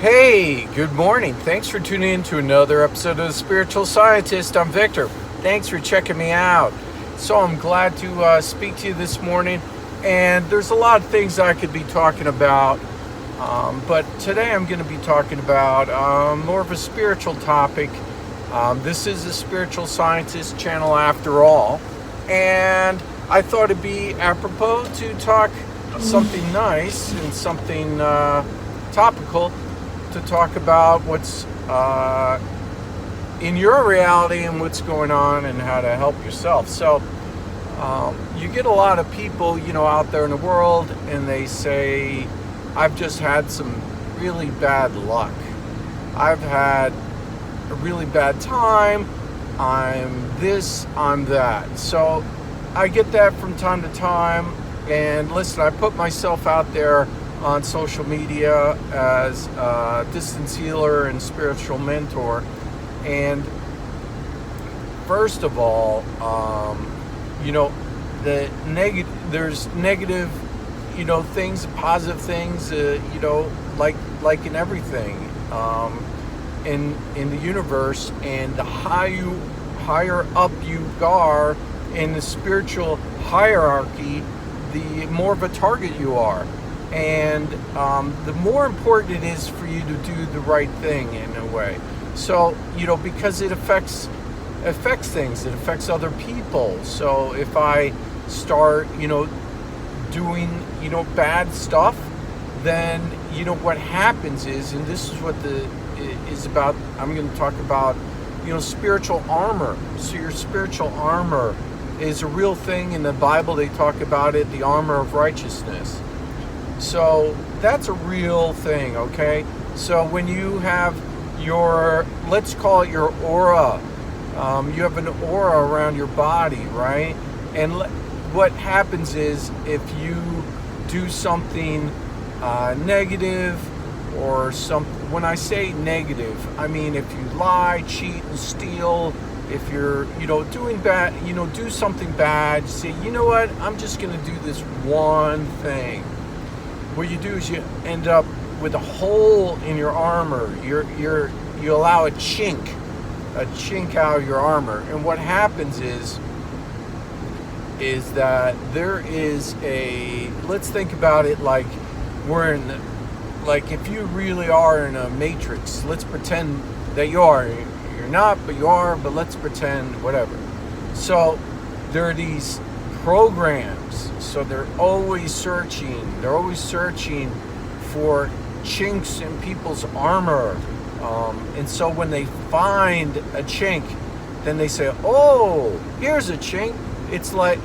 Hey, good morning. Thanks for tuning in to another episode of The Spiritual Scientist. I'm Victor. Thanks for checking me out. So I'm glad to speak to you this morning. And there's a lot of things I could be talking about. But today I'm going to be talking about more of a spiritual topic. This is a Spiritual Scientist channel after all. And I thought it'd be apropos to talk something nice and something topical to talk about what's in your reality and what's going on and how to help yourself. So you get a lot of people, out there in the world, and they say, I've just had some really bad luck. I've had a really bad time. I'm this, I'm that. So I get that from time to time. And listen, I put myself out there on social media as a distance healer and spiritual mentor. And first of all, there's negative, things, positive things, like in everything, in the universe. And the higher up you are in the spiritual hierarchy, the more of a target you are. And the more important it is for you to do the right thing in a way. So, because it affects things, it affects other people. So if I start, doing, bad stuff, then, what happens is, and this is what is about, I'm going to talk about, spiritual armor. So your spiritual armor is a real thing. In the Bible, they talk about it, the armor of righteousness. So that's a real thing, okay? So when you have let's call it your aura, you have an aura around your body, right? And what happens is if you do something negative or when I say negative, I mean if you lie, cheat, and steal, if you're, doing bad, do something bad, you say, you know what, I'm just going to do this one thing. What you do is you end up with a hole in your armor. You allow a chink out of your armor. And what happens is that there is let's think about it like we're like if you really are in a matrix, let's pretend that you are. You're not, but you are, but let's pretend whatever. So there are these programs, so they're always searching for chinks in people's armor, and so when they find a chink, then they say, oh, here's a chink. It's like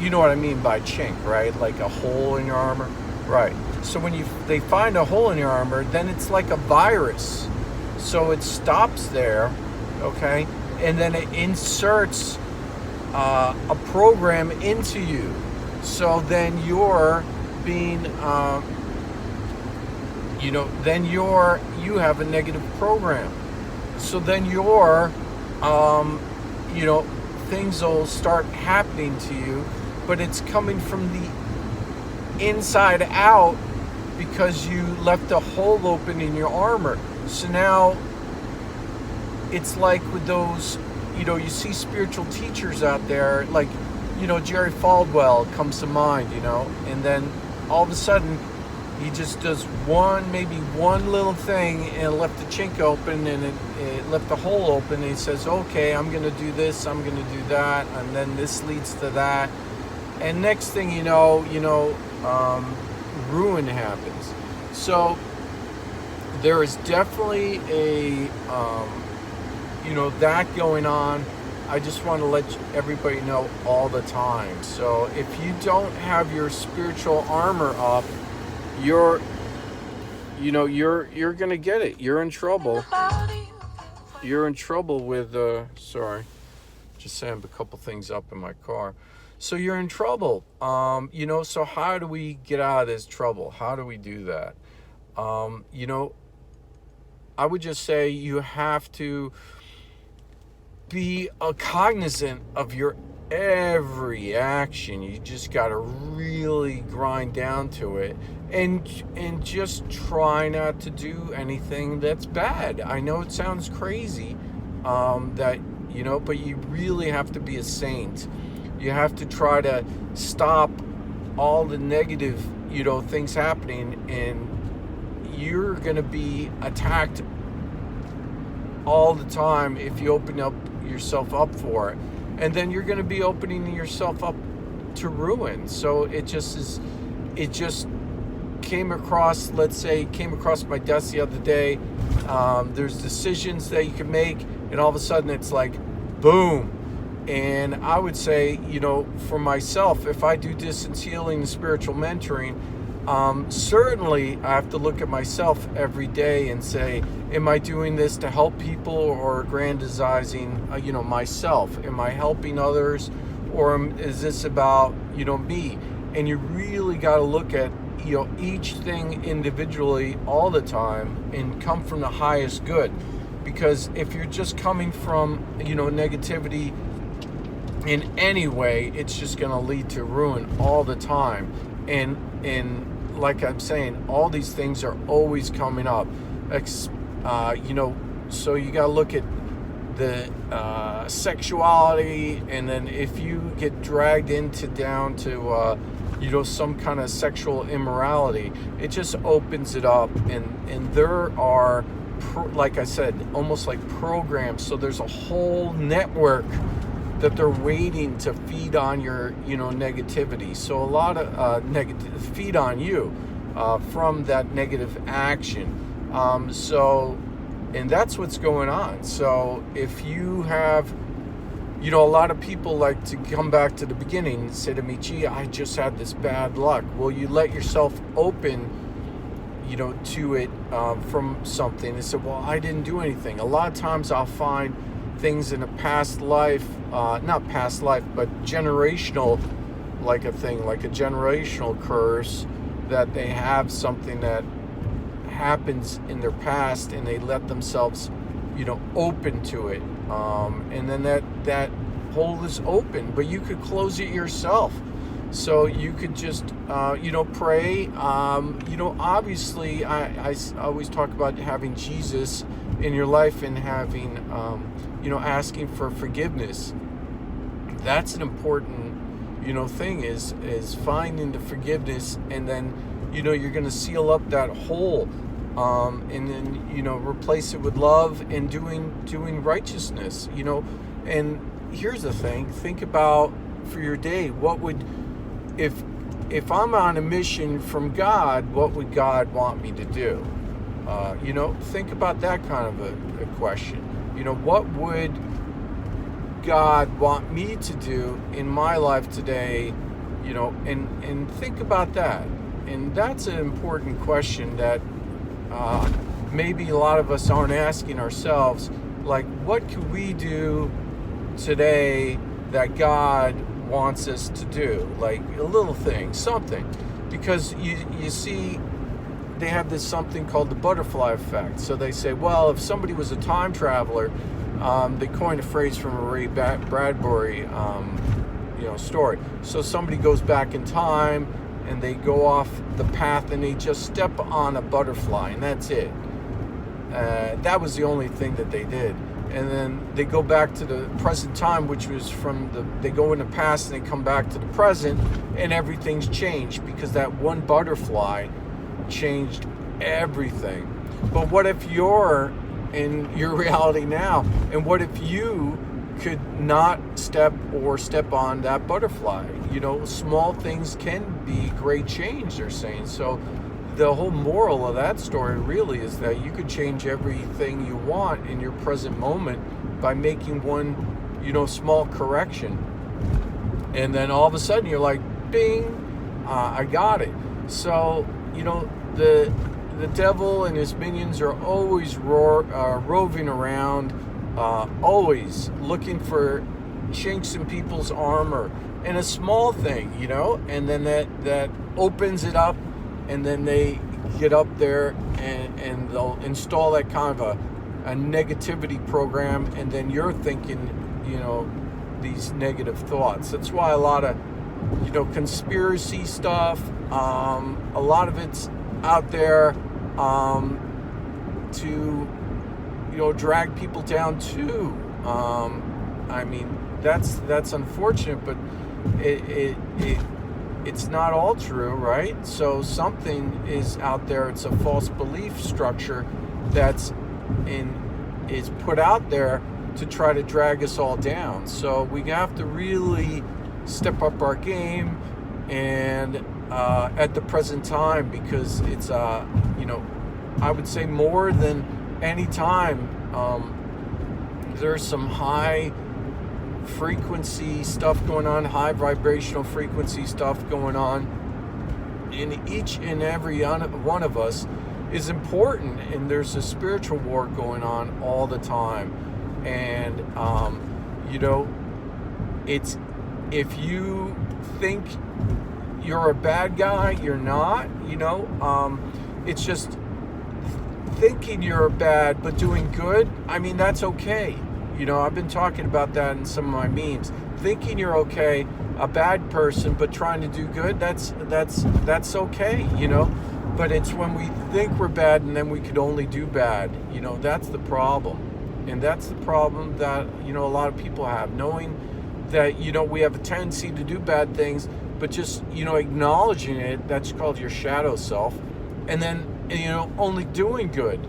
you know what I mean by chink, right? Like a hole in your armor, right? So when they find a hole in your armor, then it's like a virus, so it stops there, okay? And then it inserts a program into you. So then you're being, you have a negative program. So then things will start happening to you, but it's coming from the inside out because you left a hole open in your armor. So now it's like with those, you see spiritual teachers out there, like, Jerry Falwell comes to mind, and then all of a sudden he just does maybe one little thing and it left the chink open and it left the hole open, and he says, okay, I'm going to do this, I'm going to do that, and then this leads to that. And next thing you know, ruin happens. So there is definitely that going on. I just want to let everybody know all the time. So if you don't have your spiritual armor up, you're gonna get it. You're in trouble. You're in trouble with sorry, just saying a couple things up in my car. So you're in trouble. So how do we get out of this trouble? How do we do that? I would just say you have to be cognizant of your every action. You just got to really grind down to it, and just try not to do anything that's bad. I know it sounds crazy, that but you really have to be a saint. You have to try to stop all the negative things happening, and you're going to be attacked all the time if you open up yourself up for it, and then you're going to be opening yourself up to ruin. So it just came across my desk the other day. There's decisions that you can make, and all of a sudden it's like boom. And I would say, for myself, if I do distance healing and spiritual mentoring, certainly I have to look at myself every day and say, am I doing this to help people or aggrandizing, myself? Am I helping others, or is this about, me? And you really got to look at, each thing individually all the time and come from the highest good. Because if you're just coming from, negativity in any way, it's just going to lead to ruin all the time. And like I'm saying, all these things are always coming up. So you got to look at the sexuality, and then if you get dragged down to some kind of sexual immorality, it just opens it up, and there are like I said, almost like programs. So there's a whole network that they're waiting to feed on your, negativity. So a lot of feed on you from that negative action. And that's what's going on. So if you have, a lot of people like to come back to the beginning and say to me, gee, I just had this bad luck. Well, you let yourself open to it from something and said, well, I didn't do anything. A lot of times I'll find things in a past life, not past life, but generational, like a generational curse, that they have something that happens in their past, and they let themselves, open to it. And then that hole is open, but you could close it yourself. So you could just, pray. Obviously, I always talk about having Jesus in your life and having, asking for forgiveness. That's an important, thing is finding the forgiveness, and then, you're going to seal up that hole, and then, replace it with love and doing righteousness, And here's the thing: think about for your day, what would, if I'm on a mission from God, what would God want me to do? Think about that kind of a question. What would God want me to do in my life today? And think about that. And that's an important question that maybe a lot of us aren't asking ourselves. Like, what can we do today that God wants us to do? Like a little thing, something. Because you see, they have this something called the butterfly effect. So they say, well, if somebody was a time traveler, they coined a phrase from a Ray Bradbury story. So somebody goes back in time, and they go off the path, and they just step on a butterfly, and that's it. That was the only thing that they did. And then they go back to the present time, which was they go in the past and they come back to the present, and everything's changed because that one butterfly changed everything. But what if you're in your reality now, and what if you could not step on that butterfly? Small things can be great change, they're saying. So the whole moral of that story really is that you could change everything you want in your present moment by making one, small correction. And then all of a sudden you're like, bing, I got it. So, the devil and his minions are always roving around, always looking for chinks in people's armor, and a small thing, and then that opens it up, and then they get up there and they'll install that kind of a negativity program, and then you're thinking, these negative thoughts. That's why a lot of, conspiracy stuff, a lot of it's out there to, drag people down too. I mean, that's unfortunate, but it's not all true, right? So something is out there. It's a false belief structure is put out there to try to drag us all down. So we have to really step up our game, and at the present time, because it's I would say more than any time, there's some high frequency stuff going on, high vibrational frequency stuff going on in each and every one of us is important, and there's a spiritual war going on all the time. And it's, if you think you're a bad guy, you're not. It's just thinking you're bad but doing good. I mean, that's okay. I've been talking about that in some of my memes. Thinking you're okay, a bad person, but trying to do good, that's okay, But it's when we think we're bad and then we could only do bad, that's the problem. And that's the problem that, a lot of people have, knowing that, we have a tendency to do bad things, but just, acknowledging it, that's called your shadow self. And then, only doing good,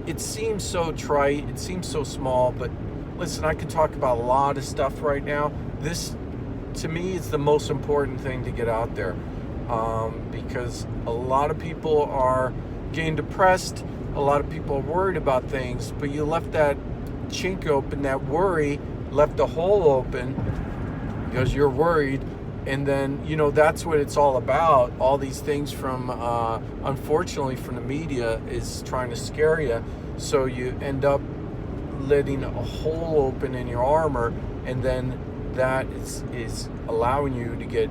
it seems so trite, it seems so small, but listen, I could talk about a lot of stuff right now. This, to me, is the most important thing to get out there, because a lot of people are getting depressed, a lot of people are worried about things, but you left that chink open, that worry left a hole open because you're worried. And then, that's what it's all about. All these things from, unfortunately, from the media is trying to scare you. So you end up letting a hole open in your armor, and then that is allowing you to get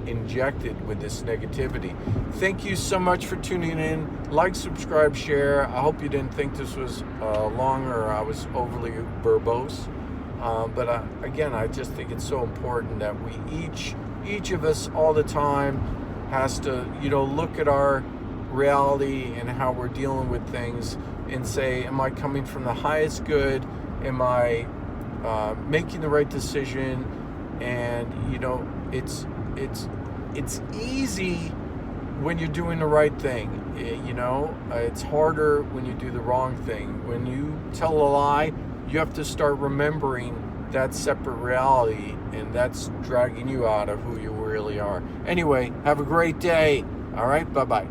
injected with this negativity. Thank you so much for tuning in. Like, subscribe, share. I hope you didn't think this was long or I was overly verbose. But again, I just think it's so important that we each of us all the time has to, look at our reality and how we're dealing with things and say, am I coming from the highest good? Am I making the right decision? And, it's easy when you're doing the right thing. It's harder when you do the wrong thing. When you tell a lie, you have to start remembering that separate reality, and that's dragging you out of who you really are. Anyway, have a great day. All right, bye-bye.